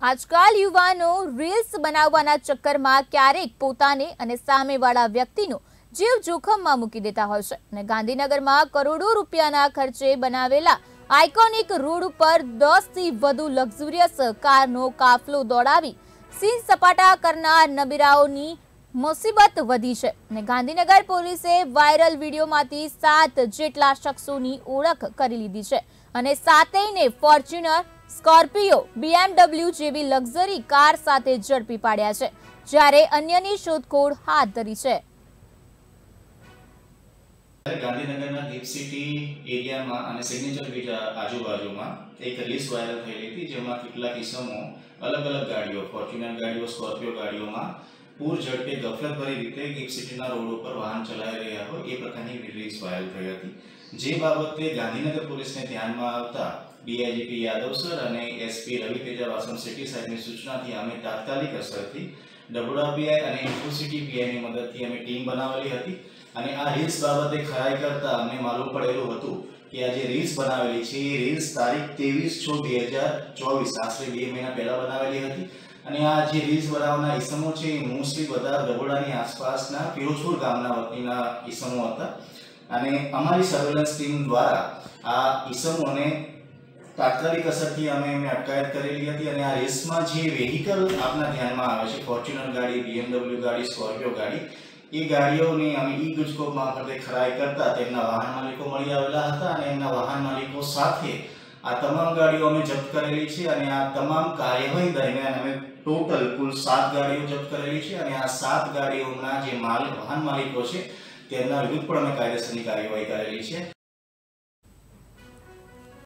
આજકાલ યુવાનો રીલ્સ બનાવવાના ચક્કરમાં ક્યારેક પોતાને અને સામેવાળા વ્યક્તિનો જીવ જોખમમાં મૂકી દેતા હોય છે અને ગાંધીનગરમાં કરોડો રૂપિયાના ખર્ચે બનાવેલા આઇકોનિક રોડ ઉપર 10 થી વધુ લક્ઝુરિયસ કારનો કાફલો દોડાવી સીન સપાટા કરનાર નબીરાઓની મુસીબત વધી છે અને ગાંધીનગર પોલીસે વાયરલ વિડીયોમાંથી 7 જેટલા શખ્સોની ઓળખ કરી લીધી છે અને સાતેયને ફોર્ચ્યુનર, સ્કોર્પિયો, BMW જેવી લક્ઝરી કાર સાથે ઝડપી પાડ્યા છે, જ્યારે અન્યની શોધખોળ હાથ ધરી છે। ગાંધીનગરના ગિફ્ટ સિટી એરિયામાં અને સિગ્નેચર બીચ આજુબાજુમાં એક લિસ્ટ વાયરલ થયેલી હતી, જેમાં કેટલાક ઇસમો અલગ અલગ ગાડીઓ, ફોર્ચ્યુનર ગાડીઓ, સ્કોર્પિયો ગાડીઓમાં પૂર ઝડપે ગફલતભરી રીતે ગિફ્ટ સિટીના રોડ ઉપર વાહન ચલાવી રહ્યા હોય એ પ્રકારની લિસ્ટ વાયરલ થઈ હતી। જે બાબતે ગાંધીનગર પોલીસને ધ્યાનમાં આવતા ડીઆઈજીપી યાદવ સર અને એસપી રવિ તેજા વાસમ સિટી સાહેબની સૂચનાથી અમે તાત્કાલિક અસરથી ડબોડા પીઆઈ અને ઇન્ફો સિટી પીઆઈની મદદથી અમે ટીમ બનાવેલી હતી અને આ રીલ્સ બાબતે ખરાઈ કરતા અમને માલુમ પડેલું હતું કે આ જે રીલ્સ બનાવેલી છે એ રીલ્સ તારીખ 23/6/2024 આશરે 2 મહિના પહેલા બનાવેલી હતી અને આ જે રીલ્સ બનાવવાના ઈસમો છે એ મોસ્ટલી બધા ડબોડાની આસપાસના ફિરોજપુર ગામના વતનીના ઈસમો હતા અને અમારી સર્વેલન્સ ટીમ દ્વારા આ ઈસમોને તાત્કાલિક અસરથી અમે એમને અટકાયત કરેલી હતી અને આ રેસમાં જે વેહિકલ આપના ધ્યાનમાં આવે છે, ફોર્ચ્યુનર ગાડી, BMW ગાડી, સ્કોર્પિયો ગાડી, એ ગાડીઓની અમે ઈ ગુજકોપ મારફતે ખરાઈ કરતા તેમના વાહન માલિકો મળી આવેલા હતા અને એમના વાહન માલિકો સાથે આ તમામ ગાડીઓ અમે જપ્ત કરેલી છે અને આ તમામ કાર્યવાહી દરમિયાન અમે ટોટલ કુલ 7 ગાડીઓ જપ્ત કરેલી છે અને આ 7 ગાડીઓના જે વાહન માલિકો છે તેમના વિરુદ્ધ પણ અમે કાયદેસરની કાર્યવાહી કરેલી છે।